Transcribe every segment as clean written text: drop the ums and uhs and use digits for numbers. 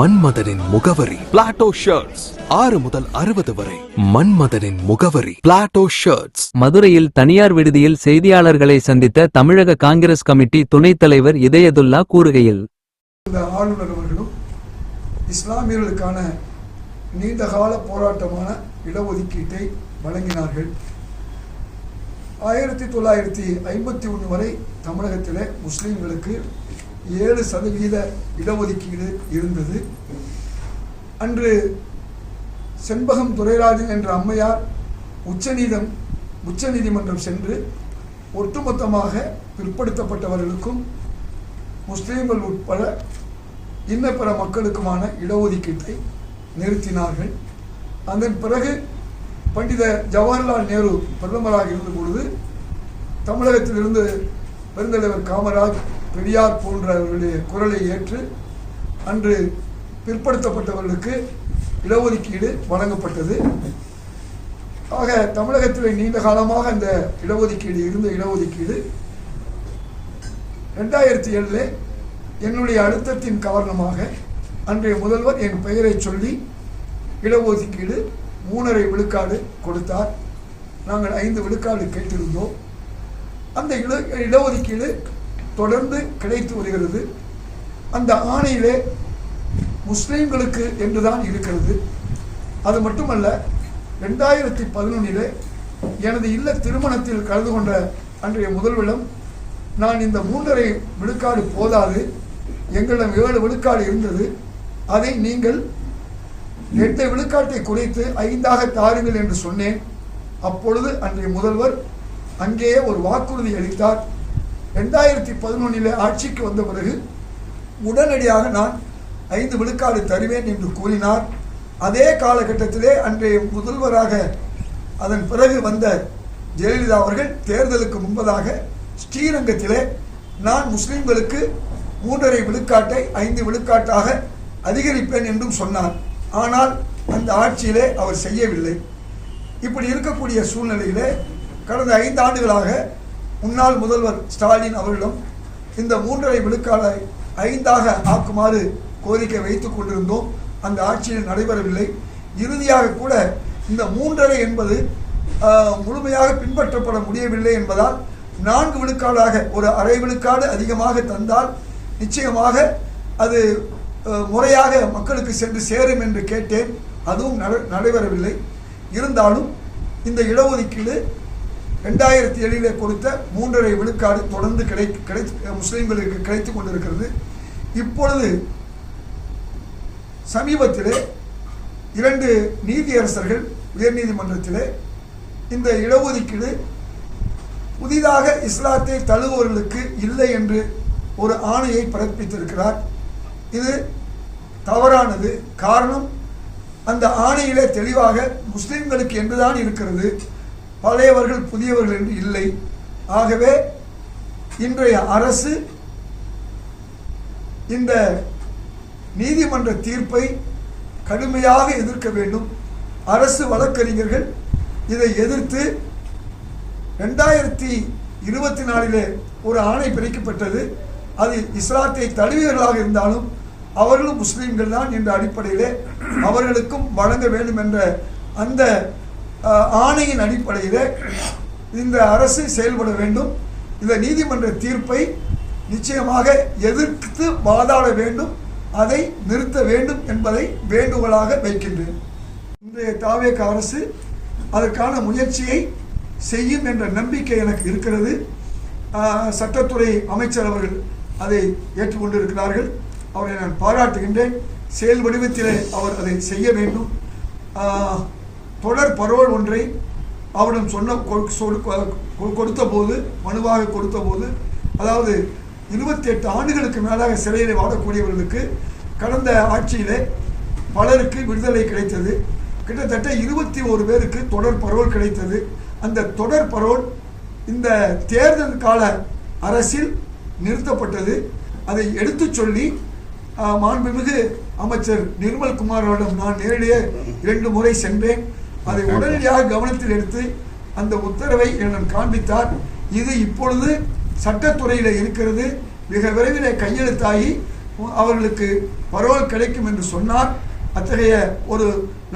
மன்மதனின் முகவரி Plato shirts 6 முதல் 60 வரை. மன்மதனின் முகவரி பிளாட்டோ ஷர்ட்ஸ். மதுரையில் தனியார் விடுதியில் செய்தியாளர்களை சந்தித்த தமிழக காங்கிரஸ் கமிட்டி துணைத் தலைவர் இதயதுல்லா கூறுகையில், ஆளுநர் அவர்களும் இஸ்லாமியர்களுக்கான நீண்டகால போராட்டமான இடஒதுக்கீட்டை வழங்கினார்கள். 1951 வரை தமிழகத்தில் முஸ்லிம்களுக்கு 7% இடஒதுக்கீடு இருந்தது. அன்று செண்பகம் துரைராஜன் என்ற அம்மையார் உச்சநீதிமன்றம் சென்று ஒட்டுமொத்தமாக பிற்படுத்தப்பட்டவர்களுக்கும் முஸ்லிம்கள் உட்பட இன்ன பிற மக்களுக்குமான இடஒதுக்கீட்டை நிறுத்தினார்கள். அதன் பிறகு பண்டித ஜவஹர்லால் நேரு பிரதமராக இருந்த பொழுது தமிழகத்திலிருந்து பெருந்தலைவர் காமராஜ், பெரியார் போன்றவர்களுடைய குரலை ஏற்று அன்று பிற்படுத்தப்பட்டவர்களுக்கு இடஒதுக்கீடு வழங்கப்பட்டது. ஆக தமிழகத்தில் நீண்ட காலமாக அந்த இடஒதுக்கீடு இருந்த இடஒதுக்கீடு 2007 என்னுடைய அழுத்தத்தின் காரணமாக அன்றைய முதல்வர் என் பெயரை சொல்லி இடஒதுக்கீடு 3.5 விழுக்காடு கொடுத்தார். நாங்கள் 5 விழுக்காடு கேட்டிருந்தோம். அந்த இடஒதுக்கீடு தொடர்ந்து கிடைத்து வருகிறது. அந்த ஆணையிலே முஸ்லிம்களுக்கு என்றுதான் இருக்கிறது. அது மட்டுமல்ல, 2011 எனது இல்ல திருமணத்தில் கலந்து கொண்ட அன்றைய முதல்வரிடம் நான் இந்த 3.5 விழுக்காடு போதாது, எங்களிடம் 7 விழுக்காடு இருந்தது, அதை நீங்கள் 8 விழுக்காட்டை குறைத்து 5ஆக தாருங்கள் என்று சொன்னேன். அப்பொழுது அன்றைய முதல்வர் அங்கேயே ஒரு வாக்குறுதி அளித்தார். 2011 ஆட்சிக்கு வந்த பிறகு உடனடியாக நான் 5 விழுக்காடு தருவேன் என்று கூறினார். அதே காலகட்டத்திலே அன்றைய முதல்வராக அதன் பிறகு வந்த ஜெயலலிதா அவர்கள் தேர்தலுக்கு முன்பதாக ஸ்ரீரங்கத்திலே நான் முஸ்லிம்களுக்கு 3.5 விழுக்காட்டை 5 விழுக்காட்டாக அதிகரிப்பேன் என்றும் சொன்னார். ஆனால் அந்த ஆட்சியிலே அவர் செய்யவில்லை. இப்படி இருக்கக்கூடிய சூழ்நிலையிலே கடந்த 5 ஆண்டுகளாக முன்னாள் முதல்வர் ஸ்டாலின் அவர்களிடம் இந்த 3.5 விழுக்காடை 5ஆக ஆக்குமாறு கோரிக்கை வைத்துக் கொண்டிருந்தோம். அந்த ஆட்சியில் நடைபெறவில்லை. இறுதியாக கூட இந்த 3.5 என்பது முழுமையாக பின்பற்றப்பட முடியவில்லை என்பதால் 4 விழுக்காடாக ஒரு 1/2 விழுக்காடு அதிகமாக தந்தால் நிச்சயமாக அது முறையாக மக்களுக்கு சென்று சேரும் என்று கேட்டேன். அதுவும் நடைபெறவில்லை. இருந்தாலும் இந்த இடஒதுக்கீடு 2007 கொடுத்த 3.5 விழுக்காடு தொடர்ந்து முஸ்லிம்களுக்கு கிடைத்துக் கொண்டிருக்கிறது. இப்பொழுது சமீபத்திலே 2 நீதியரசர்கள் உயர்நீதிமன்றத்திலே இந்த இடஒதுக்கீடு புதிதாக இஸ்லாத்தை தழுவுவர்களுக்கு இல்லை என்று ஒரு ஆணையை பிறப்பித்திருக்கிறார். இது தவறானது. காரணம், அந்த ஆணையிலே தெளிவாக முஸ்லிம்களுக்கு என்றுதான் இருக்கிறது, பழையவர்கள் புதியவர்கள் என்று இல்லை. ஆகவே இன்றைய அரசு இந்த நீதிமன்ற தீர்ப்பை கடுமையாக எதிர்க்க வேண்டும். அரசு வழக்கறிஞர்கள் இதை எதிர்த்து 2024 ஒரு ஆணை பிறக்கப்பட்டது. அது இஸ்லாத்தை தழுவியவர்களாக இருந்தாலும் அவர்களும் முஸ்லீம்கள் தான் என்ற அடிப்படையிலே அவர்களுக்கும் வழங்க வேண்டும் என்ற அந்த ஆணையின் அடிப்படையிலே இந்த அரசு செயல்பட வேண்டும். இந்த நீதிமன்ற தீர்ப்பை நிச்சயமாக எதிர்த்து வாதாட வேண்டும், அதை நிறுத்த வேண்டும் என்பதை வேண்டுகோளாக வைக்கின்றேன். இன்றைய தாவேக அரசு அதற்கான முயற்சியை செய்யும் என்ற நம்பிக்கை எனக்கு இருக்கிறது. சட்டத்துறை அமைச்சர் அவர்கள் அதை ஏற்றுக்கொண்டிருக்கிறார்கள். அவரை நான் பாராட்டுகின்றேன். செயல் வடிவத்திலே அவர் அதை செய்ய வேண்டும். தொடர் பரோல் ஒன்றை அவரிடம் கொடுத்த போது, மனுவாக கொடுத்த போது, அதாவது 28 ஆண்டுகளுக்கு மேலாக சிறையில் வாழக்கூடியவர்களுக்கு கடந்த ஆட்சியிலே பலருக்கு விடுதலை கிடைத்தது. கிட்டத்தட்ட 21 பேருக்கு தொடர் பரோல் கிடைத்தது. அந்த தொடர் பரோல் இந்த தேர்தல் கால அரசில் நிறுத்தப்பட்டது. அதை எடுத்து சொல்லி மாண்புமிகு அமைச்சர் நிர்மல் குமாரிடம் நான் நேரடியே 2 முறை சென்றேன். அதை உடனடியாக கவனத்தில் எடுத்து அந்த உத்தரவை என்னிடம் காண்பித்தார். இது இப்பொழுது சட்டத்துறையில் இருக்கிறது. மிக விரைவில் கையெழுத்தாகி அவர்களுக்கு பரோல் கிடைக்கும் என்று சொன்னார். அத்தகைய ஒரு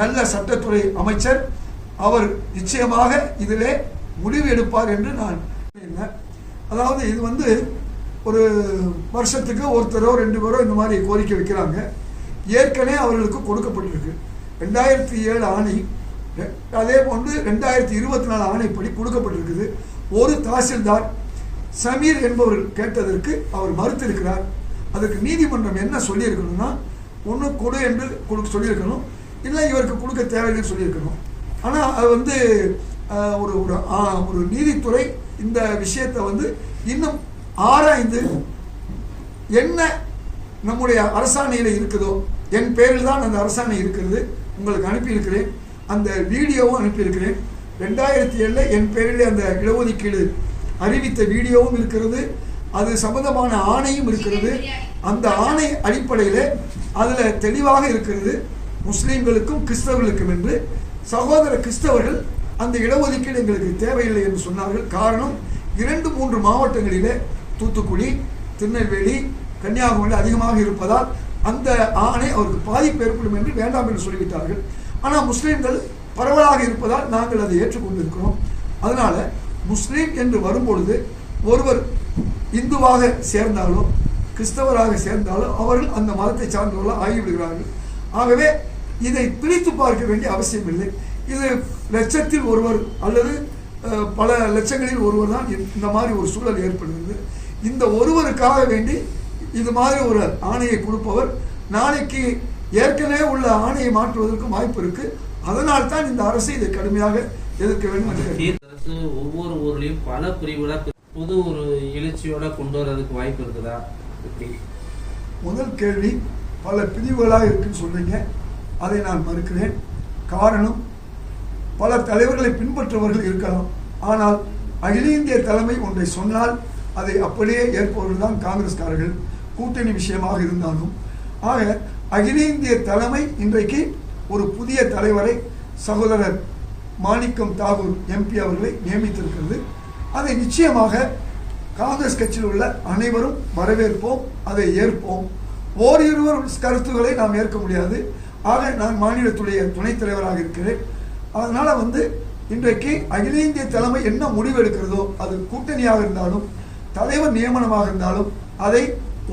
நல்ல சட்டத்துறை அமைச்சர் அவர் நிச்சயமாக இதிலே முடிவு எடுப்பார் என்று நான் அதாவது இது ஒரு வருஷத்துக்கு ஒருத்தரோ 2 பேரோ இந்த மாதிரி கோரிக்கை வைக்கிறாங்க. ஏற்கனவே அவர்களுக்கு கொடுக்கப்பட்டிருக்கு 2007 ஆணை, அதே போன்று 2024 ஆணைப்படி கொடுக்கப்பட்டிருக்குது. ஒரு தாசில்தார் சமீர் என்பவர் கேட்டதற்கு அவர் மறுத்திருக்கிறார். அதுக்கு நீதிமன்றம் என்ன சொல்லியிருக்கணும்னா, ஒன்று கொடு என்று சொல்லியிருக்கணும், இல்லை இவருக்கு கொடுக்க தேவையில்லைன்னு சொல்லியிருக்கணும். ஆனால் அது ஒரு நீதித்துறை இந்த விஷயத்தை இன்னும் ஆராய்ந்து என்ன நம்முடைய அரசாணையில் இருக்குதோ, என் பேரில் தான் அந்த அரசாணை இருக்கிறது, உங்களுக்கு அனுப்பியிருக்கிறேன், அந்த வீடியோவும் அனுப்பியிருக்கிறேன். 2007 என் பேரிலே அந்த இடஒதுக்கீடு அறிவித்த வீடியோவும் இருக்கிறது, அது சம்பந்தமான ஆணையும் இருக்கிறது. அந்த ஆணை அடிப்படையில் அதில் தெளிவாக இருக்கிறது முஸ்லீம்களுக்கும் கிறிஸ்தவர்களுக்கும் என்று. சகோதர கிறிஸ்தவர்கள் அந்த இடஒதுக்கீடு எங்களுக்கு தேவையில்லை என்று சொன்னார்கள். காரணம் 2-3 மாவட்டங்களிலே தூத்துக்குடி, திருநெல்வேலி, கன்னியாகுமரி அதிகமாக இருப்பதால் அந்த ஆணை அவருக்கு பாதிப்பு ஏற்படும் என்று வேண்டாம் என்று சொல்லிவிட்டார்கள். ஆனால் முஸ்லீம்கள் பரவலாக இருப்பதால் நாங்கள் அதை ஏற்றுக்கொண்டிருக்கிறோம். அதனால் முஸ்லீம் என்று வரும்பொழுது ஒருவர் இந்துவாக சேர்ந்தாலோ கிறிஸ்தவராக சேர்ந்தாலோ அவர்கள் அந்த மதத்தை சார்ந்தவர்களாக ஆகிவிடுகிறார்கள். ஆகவே இதை பிரித்து பார்க்க வேண்டிய அவசியம் இல்லை. இது லட்சத்தில் ஒருவர் அல்லது பல லட்சங்களில் ஒருவர் தான் இந்த மாதிரி ஒரு சூழல் ஏற்படுகிறது. இந்த ஒருவருக்காக வேண்டி இது மாதிரி ஒரு ஆணையை கொடுப்பவர் நாளைக்கு ஏற்கனவே உள்ள ஆணையை மாற்றுவதற்கு வாய்ப்பு இருக்கு. அதனால் தான் இந்த அரசு இதை கடுமையாக எதிர்க்க வேண்டும். அரசு ஒவ்வொரு ஊர்லயும் பல பிரிவுகளா புது ஒரு எழுச்சியோட கொண்டு வரதுக்கு வாய்ப்பு இருக்குதா? முதல் கேள்வி, பல பிரிவுகளாக இருக்குன்னு சொல்றீங்க, அதை நான் மறுக்கிறேன். காரணம், பல தலைவர்களை பின்பற்றுபவர்கள் இருக்கலாம், ஆனால் அகில இந்திய தலைமை ஒன்றை சொன்னால் அதை அப்படியே ஏற்பவர்கள் தான் காங்கிரஸ்காரர்கள், கூட்டணி விஷயமாக இருந்தாலும். ஆக அகில இந்திய தலைமை இன்றைக்கு ஒரு புதிய தலைவரை சகோதரர் மாணிக்கம் தாகூர் எம்பி அவர்களை நியமித்திருக்கிறது. அதை நிச்சயமாக காங்கிரஸ் கட்சியில் உள்ள அனைவரும் வரவேற்போம், அதை ஏற்போம். ஓரிருவர் கருத்துக்களை நாம் ஏற்க முடியாது. ஆக நான் மாநிலத்துடைய துணைத் தலைவராக இருக்கிறேன். அதனால் இன்றைக்கு அகில இந்திய தலைமை என்ன முடிவு எடுக்கிறதோ, அது கூட்டணியாக இருந்தாலும் தலைவர் நியமனமாக இருந்தாலும் அதை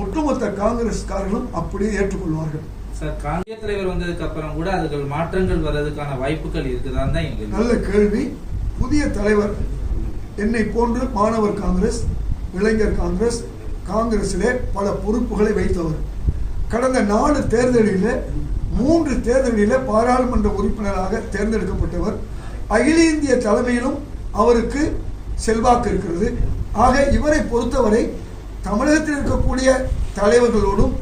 ஒட்டுமொத்த காங்கிரஸ்காரர்களும் அப்படியே ஏற்றுக்கொள்வார்கள். சார், காங்கிரஸ் தலைவர் வந்ததுக்கு அப்புறம் கூட அதுகள் மாற்றங்கள் வர்றதுக்கான வாய்ப்புகள் இருக்குதான் தான் எங்களுக்கு. நல்ல கேள்வி. புதிய தலைவர் என்னை போன்று மாணவர் காங்கிரஸ், இளைஞர் காங்கிரஸ், காங்கிரஸிலே பல பொறுப்புகளை வைத்தவர். கடந்த 4 தேர்தலில் 3 தேர்தலில் பாராளுமன்ற உறுப்பினராக தேர்ந்தெடுக்கப்பட்டவர். அகில இந்திய தலைமையிலும் அவருக்கு செல்வாக்கு இருக்கிறது. ஆக இவரை பொறுத்தவரை தமிழகத்தில் இருக்கக்கூடிய தலைவர்களோடும்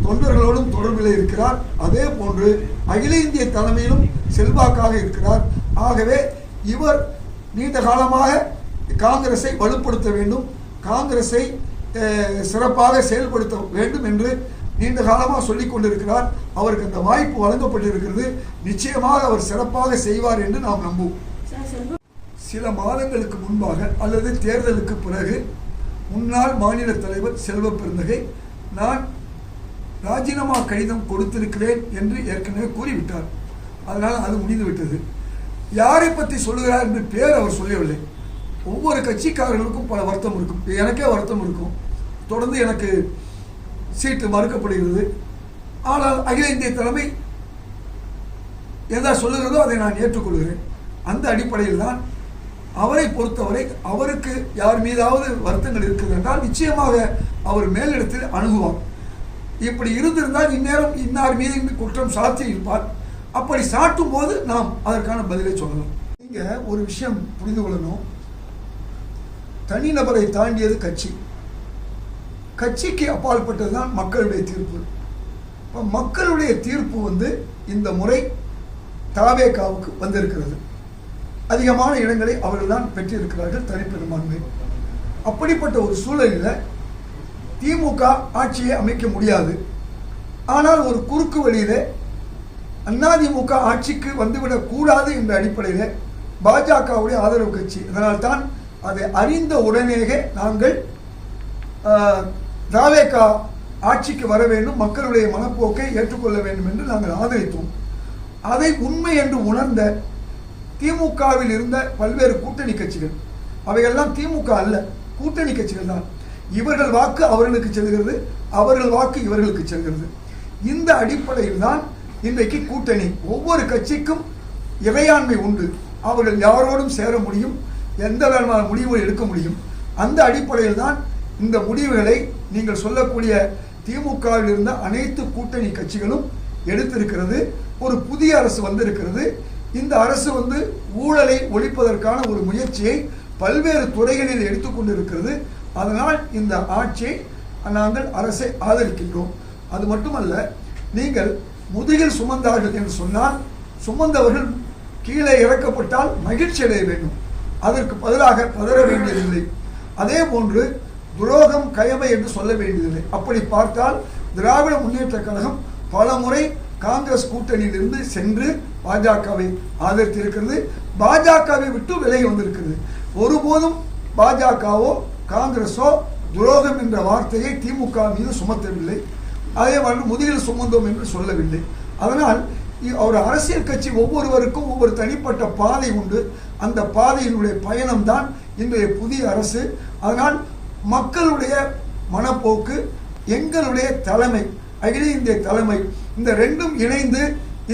தொண்டர்களோடும் தொடர்பில் இருக்கிறார். அதே போன்று அகில இந்திய தலைமையிலும் செல்வாக்காக இருக்கிறார். ஆகவே இவர் நீண்ட காலமாக காங்கிரஸை வலுப்படுத்த வேண்டும், காங்கிரஸை சிறப்பாக செயல்படுத்த வேண்டும் என்று நீண்ட காலமாக சொல்லிக் கொண்டிருக்கிறார். அவருக்கு அந்த வாய்ப்பு வழங்கப்பட்டிருக்கிறது. நிச்சயமாக அவர் சிறப்பாக செய்வார் என்று நாம் நம்புவோம். சில மாதங்களுக்கு முன்பாக அல்லது தேர்தலுக்கு பிறகு முன்னாள் மாநில தலைவர் செல்வ பெருந்தகை நான் ராஜினாமா கடிதம் கொடுத்திருக்கிறேன் என்று ஏற்கனவே கூறிவிட்டார். அதனால் அது முடிந்துவிட்டது. யாரை பற்றி சொல்லுகிறார் என்று பேர் அவர் சொல்லவில்லை. ஒவ்வொரு கட்சிக்காரர்களுக்கும் பல வருத்தம் இருக்கும். எனக்கே வருத்தம் இருக்கும். தொடர்ந்து எனக்கு சீட்டு மறுக்கப்படுகிறது. ஆனால் அகில இந்திய தலைமை எதை சொல்லுகிறதோ அதை நான் ஏற்றுக்கொள்கிறேன். அந்த அடிப்படையில் தான் அவரை பொறுத்தவரை அவருக்கு யார் மீதாவது வருத்தங்கள் இருக்குது என்றால் நிச்சயமாக அவர் மேலிடத்தில் அணுகுவார். இப்படி இருந்திருந்தால் இந்நேரம் இன்னார் மீது குற்றம் சாட்டி இருப்பார். அப்படி சாட்டும் போது நாம் அதற்கான பதிலை சொல்லலாம். நீங்க ஒரு விஷயம் புரிந்து கொள்ளணும். தனிநபரை தாண்டியது கட்சி, கட்சிக்கு அப்பாற்பட்டதுதான் மக்களுடைய தீர்ப்பு. மக்களுடைய தீர்ப்பு இந்த முறை தாவேகாவுக்கு வந்திருக்கிறது. அதிகமான இடங்களை அவர்கள் தான் பெற்றிருக்கிறார்கள், தனிப்பெரும்பான்மை. அப்படிப்பட்ட ஒரு சூழலில் திமுக ஆட்சியை அமைக்க முடியாது. ஆனால் ஒரு குறுக்கு வழியில் அதிமுக ஆட்சிக்கு வந்துவிடக் கூடாது என்ற அடிப்படையில் பாஜகவுடைய ஆதரவு கட்சி. அதனால்தான் அதை அறிந்த உடனேயே நாங்கள் தாவேகா ஆட்சிக்கு வர வேண்டும், மக்களுடைய மனப்போக்கை ஏற்றுக்கொள்ள வேண்டும் என்று நாங்கள் ஆதரித்தோம். அதை உண்மை என்று உணர்ந்த திமுகவில் இருந்த பல்வேறு கூட்டணி கட்சிகள், அவையெல்லாம் திமுக அல்ல, கூட்டணி கட்சிகள் தான். இவர்கள் வாக்கு அவர்களுக்கு செல்கிறது, அவர்கள் வாக்கு இவர்களுக்கு செல்கிறது. இந்த அடிப்படையில் தான் இன்றைக்கு கூட்டணி. ஒவ்வொரு கட்சிக்கும் இறையாண்மை உண்டு, அவர்கள் யாரோடும் சேர முடியும், எந்த விதமான முடிவுகளை எடுக்க முடியும். அந்த அடிப்படையில் தான் இந்த முடிவுகளை நீங்கள் சொல்லக்கூடிய திமுகவில் இருந்த அனைத்து கூட்டணி கட்சிகளும் எடுத்திருக்கிறது. ஒரு புதிய அரசு வந்திருக்கிறது. இந்த அரசு ஊழலை ஒழிப்பதற்கான ஒரு முயற்சியை பல்வேறு துறைகளில் எடுத்துக்கொண்டிருக்கிறது. அதனால் இந்த ஆட்சியை நாங்கள் அரசை ஆதரிக்கின்றோம். அது மட்டுமல்ல, நீங்கள் முதுகில் சுமந்தார்கள் என்று சொன்னால் சுமந்தவர்கள் கீழே இறக்கப்பட்டால் மகிழ்ச்சி அடைய வேண்டும், அதற்கு பதிலாக பதற வேண்டியதில்லை. அதே போன்று துரோகம் கயமை என்று சொல்ல வேண்டியதில்லை. அப்படி பார்த்தால் திராவிட முன்னேற்ற கழகம் பல முறை காங்கிரஸ் கூட்டணியிலிருந்து சென்று பாஜகவை ஆதரித்திருக்கிறது, பாஜகவை விட்டு விலகி வந்திருக்கிறது. ஒருபோதும் பாஜகவோ காங்கிரஸோ துரோகம் என்ற வார்த்தையை திமுக மீது சுமத்தவில்லை, அதே மாதிரி முதுகில் சுமந்தோம் என்று சொல்லவில்லை. அதனால் ஒரு அரசியல் கட்சி ஒவ்வொருவருக்கும் ஒவ்வொரு தனிப்பட்ட பாதை உண்டு. அந்த பாதையினுடைய பயணம்தான் இன்றைய புதிய அரசு. அதனால் மக்களுடைய மனப்போக்கு, எங்களுடைய தலைமை, அகில இந்திய தலைமை, இந்த ரெண்டும் இணைந்து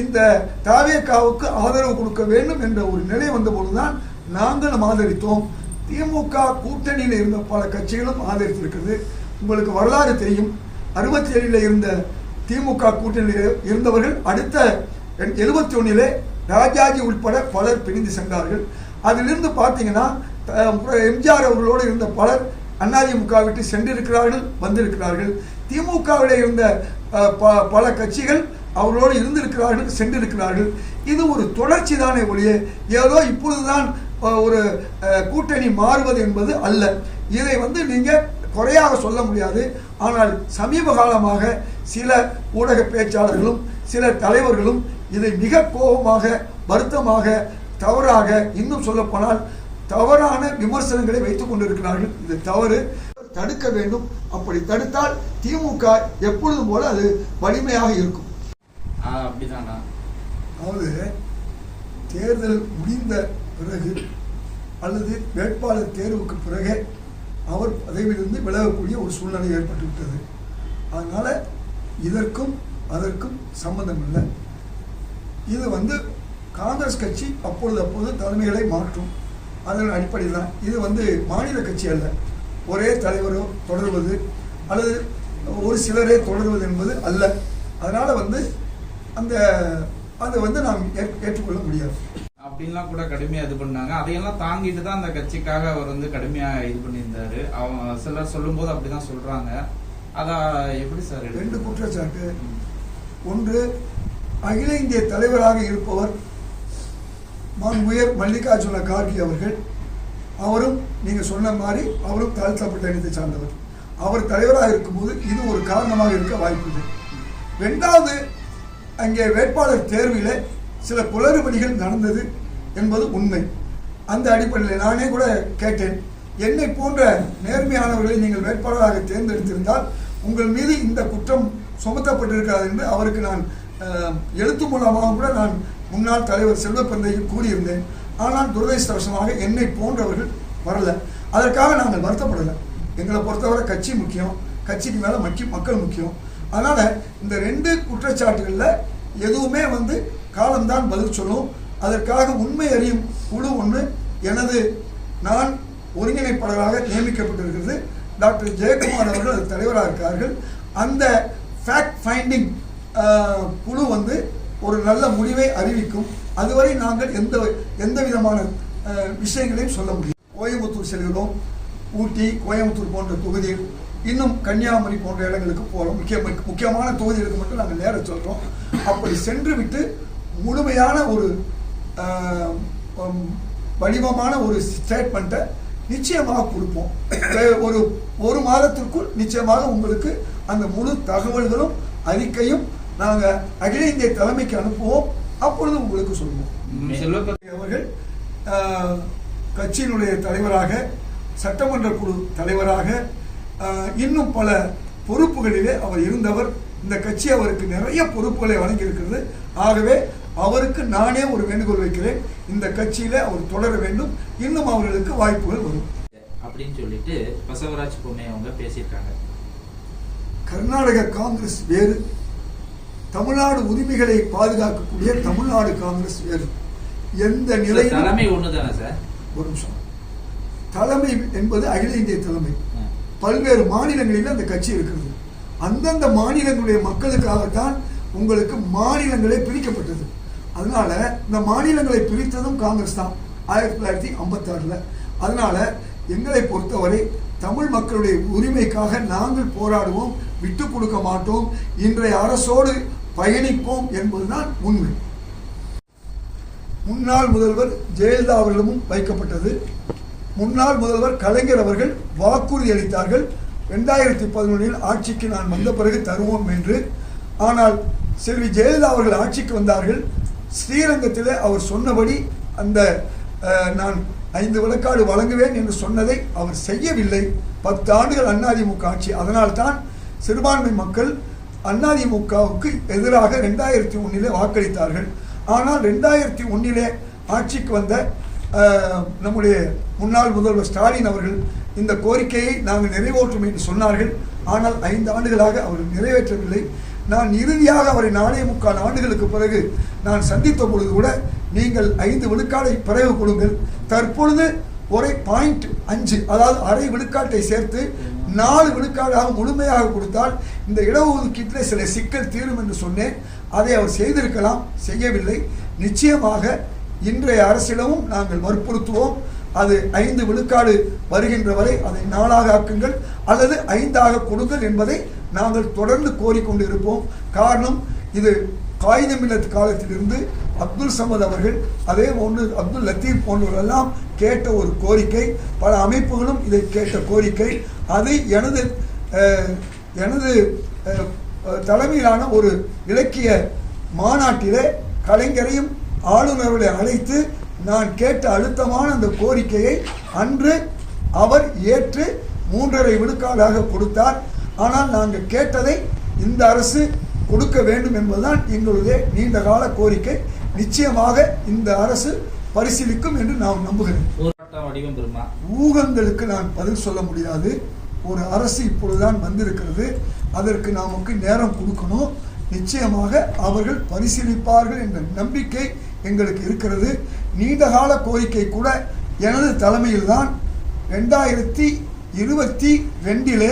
இந்த தாவேகாவுக்கு ஆதரவு கொடுக்க வேண்டும் என்ற ஒரு நிலை வந்தபோதுதான் நாங்களும் ஆதரித்தோம். திமுக கூட்டணியில் இருந்த பல கட்சிகளும் ஆதரித்திருக்கிறது. உங்களுக்கு வரலாறு தெரியும், 67 இருந்த திமுக கூட்டணியில் இருந்தவர்கள் அடுத்த 71 ராஜாஜி உட்பட பலர் பிரிந்து சென்றார்கள். அதிலிருந்து பார்த்தீங்கன்னா எம்ஜிஆர் அவர்களோடு இருந்த பலர் அதிமுக விட்டு சென்றிருக்கிறார்கள், வந்திருக்கிறார்கள். திமுகவில் இருந்த பல கட்சிகள் அவர்களோடு இருந்திருக்கிறார்கள், சென்றிருக்கிறார்கள். இது ஒரு தொடர்ச்சி தானே ஒழிய ஏதோ இப்பொழுதுதான் ஒரு கூட்டணி மாறுவது என்பது அல்ல. இதை நீங்க குறையாக சொல்ல முடியாது. ஆனால் சமீப காலமாக சில ஊடக பேச்சாளர்களும் சில தலைவர்களும் இதை மிக கோபமாக, வருத்தமாக, தவறாக, இன்னும் சொல்லப்போனால் தவறான விமர்சனங்களை வைத்துக் கொண்டிருக்கிறார்கள். இது தவறு, தடுக்க வேண்டும். அப்படி தடுத்தால் திமுக எப்பொழுதும் போல அது வலிமையாக இருக்கும். அப்படிதானா? அதாவது தேர்தல் முடிந்த பிறகு அல்லது வேட்பாளர் தேர்வுக்கு பிறகு அவர் பதவியிலிருந்து விலகக்கூடிய ஒரு சூழ்நிலை ஏற்பட்டுவிட்டது. அதனால இதற்கும் அதற்கும் சம்பந்தம் இல்லை. இது காங்கிரஸ் கட்சி அப்பொழுது தலைமைகளை மாற்றும், அதன் அடிப்படையில் தான். இது மாநில கட்சி அல்ல, ஒரே தலைவரோ தொடர்வது அல்லது ஒரு சிலரே தொடர்வது என்பது அல்ல. அதனால அந்த அதை நாம் ஏற்றுக்கொள்ள முடியாது. அப்படின்லாம் கூட கடுமையா இது பண்ணாங்க. அதையெல்லாம் தாங்கிட்டு தான் அந்த கட்சிக்காக அவர் கடுமையா இது பண்ணியிருந்தாரு. அவங்க சிலர் சொல்லும் போது அப்படிதான் சொல்றாங்க. அத எப்படி சார்? 2 குற்றச்சாட்டு. ஒன்று, அகில இந்திய தலைவராக இருப்பவர் மாண்புயர் மல்லிகார்ஜுன கார்கே அவர்கள். அவரும் நீங்க சொன்ன மாதிரி அவரும் தாழ்த்தப்பட்ட இனத்தை சார்ந்தவர். அவர் தலைவராக இருக்கும்போது இது ஒரு காரணமாக இருக்க வாய்ப்புள்ளது. 2வது, அங்கே வேட்பாளர் தேர்வில் சில குளறுபடிகள் நடந்தது என்பது உண்மை. அந்த அடிப்படையில் நானே கூட கேட்டேன், என்னை போன்ற நேர்மையானவர்களை நீங்கள் வேட்பாளராக தேர்ந்தெடுத்திருந்தால் உங்கள் மீது இந்த குற்றம் சுமத்தப்பட்டிருக்கிறது என்று அவருக்கு நான் எழுத்து மூலமாக கூட நான் முன்னாள் தலைவர் செல்வப்பிரந்தைக்கு கூறியிருந்தேன். ஆனால் துரதிர்ஷ்டவசமாக என்னை போன்றவர்கள் வரல. அதற்காக நாங்கள் வருத்தப்படலை. எங்களை பொறுத்தவரை கட்சி முக்கியம், கட்சிக்கு மேலே மக்கள் முக்கியம். அதனால் இந்த 2 குற்றச்சாட்டுகளில் எதுவுமே காலம்தான் பதில் சொல்லும். அதற்காக உண்மை அறியும் குழு ஒன்று நான் ஒருங்கிணைப்பாளராக நியமிக்கப்பட்டிருக்கிறது. டாக்டர் ஜெயக்குமார் அவர்கள் அது தலைவராக இருக்கிறார்கள். அந்த ஃபேக்ட் ஃபைண்டிங் குழு ஒரு நல்ல முடிவை அறிவிக்கும். அதுவரை நாங்கள் எந்த விதமான விஷயங்களையும் சொல்ல முடியும். கோயம்புத்தூர் செல்கிறோம், ஊட்டி, கோயம்புத்தூர் போன்ற தொகுதிகள், இன்னும் கன்னியாகுமரி போன்ற இடங்களுக்கு போகிறோம். முக்கியமான தொகுதிகளுக்கு மட்டும் நாங்கள் நேர சொல்கிறோம். அப்படி சென்று விட்டு முழுமையான ஒரு வடிவமான ஒரு ஸ்டேட்மெண்ட்டை நிச்சயமாக கொடுப்போம். ஒரு மாதத்திற்குள் நிச்சயமாக உங்களுக்கு அந்த முழு தகவல்களும் அறிக்கையும் நாங்கள் அகில இந்திய தலைமைக்கு அனுப்புவோம். அப்பொழுது உங்களுக்கு சொல்லுவோம். அவர்கள் கட்சியினுடைய தலைவராக, சட்டமன்ற குழு தலைவராக, இன்னும் பல பொறுப்புகளிலே அவர் இருந்தவர். இந்த கட்சி அவருக்கு நிறைய பொறுப்புகளை வழங்கியிருக்கிறது. ஆகவே அவருக்கு நானே ஒரு வேண்டுகோள் வைக்கிறேன், இந்த கட்சியில அவர் தொடர வேண்டும், இன்னும் அவர்களுக்கு வாய்ப்புகள் வரும் அப்படின்னு சொல்லிட்டு பசவராஜ் பொம்மை அவங்க பேசியிருக்காங்க. கர்நாடக காங்கிரஸ் வேறு, தமிழ்நாடு உரிமைகளை பாதுகாக்கக்கூடிய தமிழ்நாடு காங்கிரஸ் வேறு. எந்த நிலையில் தலைமை ஒண்ணுதானே சார்? ஒரு நிமிஷம். தலைமை என்பது அகில இந்திய தலைமை. பல்வேறு மாநிலங்களில் அந்த கட்சி இருக்கிறது. அந்தந்த மாநிலங்களுடைய மக்களுக்காகத்தான் உங்களுக்கு மாநிலங்களே பிரிக்கப்பட்டது. அதனால இந்த மாநிலங்களை பிரித்ததும் காங்கிரஸ் தான் 1956. அதனால எங்களை பொறுத்தவரை தமிழ் மக்களுடைய உரிமைக்காக நாங்கள் போராடுவோம், விட்டு கொடுக்க மாட்டோம், இன்றைய அரசோடு பயணிப்போம் என்பதுதான் உண்மை. முன்னாள் முதல்வர் ஜெயலலிதா அவர்களிடமும் வைக்கப்பட்டது. முன்னாள் முதல்வர் கலைஞர் அவர்கள் வாக்குறுதி அளித்தார்கள், 2011 ஆட்சிக்கு நான் வந்த பிறகு தருவோம் என்று. ஆனால் செல்வி ஜெயலலிதா அவர்கள் ஆட்சிக்கு வந்தார்கள். ஸ்ரீரங்கத்தில் அவர் சொன்னபடி அந்த நான் 5 விழுக்காடு வழங்குவேன் என்று சொன்னதை அவர் செய்யவில்லை. 10 ஆண்டுகள் அதிமுக ஆட்சி. அதனால்தான் சிறுபான்மை மக்கள் அதிமுகவுக்கு எதிராக 2001 வாக்களித்தார்கள். ஆனால் 2001 ஆட்சிக்கு வந்த நம்முடைய முன்னாள் முதல்வர் ஸ்டாலின் அவர்கள் இந்த கோரிக்கையை நாங்கள் நிறைவேற்றும் என்று சொன்னார்கள். ஆனால் 5 ஆண்டுகளாக அவர் நிறைவேற்றவில்லை. நான் இறுதியாக அவரை 4.25 ஆண்டுகளுக்கு பிறகு நான் சந்தித்த பொழுது கூட நீங்கள் 5 விழுக்காடை பிறகு கொடுங்கள், தற்பொழுது ஒரு 0.5 அதாவது அரை விழுக்காட்டை சேர்த்து 4 விழுக்காடாக முழுமையாக கொடுத்தால் இந்த இடஒதுக்கீட்டில் சில சிக்கல் தீரும் என்று சொன்னேன். அதை அவர் செய்திருக்கலாம், செய்யவில்லை. நிச்சயமாக இன்றைய அரசிடமும் நாங்கள் வற்புறுத்துவோம். அது 5 விழுக்காடு வருகின்ற வரை அதை 4ஆக ஆக்குங்கள் அல்லது 5ஆக கொடுங்கள் என்பதை நாங்கள் தொடர்ந்து கோரிக்கொண்டு இருப்போம். காரணம், இது காயிதே மில்லத் காலத்திலிருந்து அப்துல் சமத் அவர்கள், அதே போன்று அப்துல் லத்தீப் போன்றவரெல்லாம் கேட்ட ஒரு கோரிக்கை, பல அமைப்புகளும் இதை கேட்ட கோரிக்கை. அது எனது தலைமையிலான ஒரு இலக்கிய மாநாட்டிலே கலைஞரையும் ஆளுநர்களை அழைத்து நான் கேட்ட அழுத்தமான அந்த கோரிக்கையை அன்று அவர் ஏற்று 3.5 விழுக்காடாக கொடுத்தார். ஆனால் நாங்கள் கேட்டதை இந்த அரசு கொடுக்க வேண்டும் என்பதுதான் எங்களுடைய நீண்ட கால கோரிக்கை. நிச்சயமாக இந்த அரசு பரிசீலிக்கும் என்று நான் நம்புகிறேன். ஊகங்களுக்கு நான் பதில் சொல்ல முடியாது. ஒரு அரசு இப்பொழுதுதான் வந்திருக்கிறது, அதற்கு நமக்கு நேரம் கொடுக்கணும். நிச்சயமாக அவர்கள் பரிசீலிப்பார்கள் என்ற நம்பிக்கை எங்களுக்கு இருக்கிறது. நீண்டகால கோரிக்கை கூட எனது தலைமையில்தான் 2022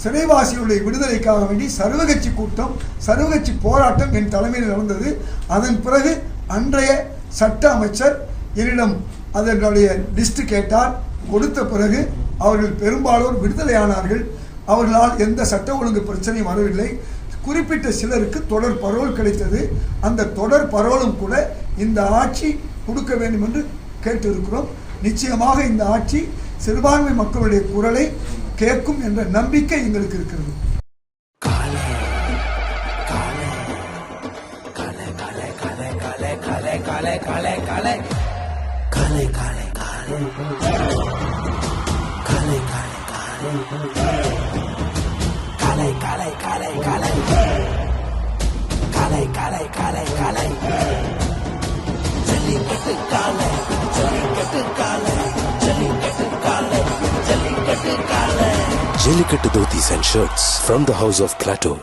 சிறைவாசிகளுடைய விடுதலைக்காக வேண்டி சர்வகட்சி கூட்டம், சர்வகட்சி போராட்டம் என் தலைமையில் நடந்தது. அதன் பிறகு அன்றைய சட்ட அமைச்சர் என்னிடம் அதனுடைய லிஸ்ட் கேட்டார். கொடுத்த பிறகு அவர்கள் பெரும்பாலோர் விடுதலையானார்கள். அவர்களால் எந்த சட்ட ஒழுங்கு பிரச்சனையும் வரவில்லை. குறிப்பிட்ட சிலருக்கு தொடர் பரோல் கிடைத்தது. அந்த தொடர் பரோலும் கூட இந்த ஆட்சி கொடுக்க வேண்டும் என்று கேட்டிருக்கிறோம். நிச்சயமாக இந்த ஆட்சி சிறுபான்மை மக்களுடைய குரலை கேட்கும் என்ற நம்பிக்கை எங்களுக்கு இருக்கிறது. Jallikattu dhotis and shirts from the house of Plateau.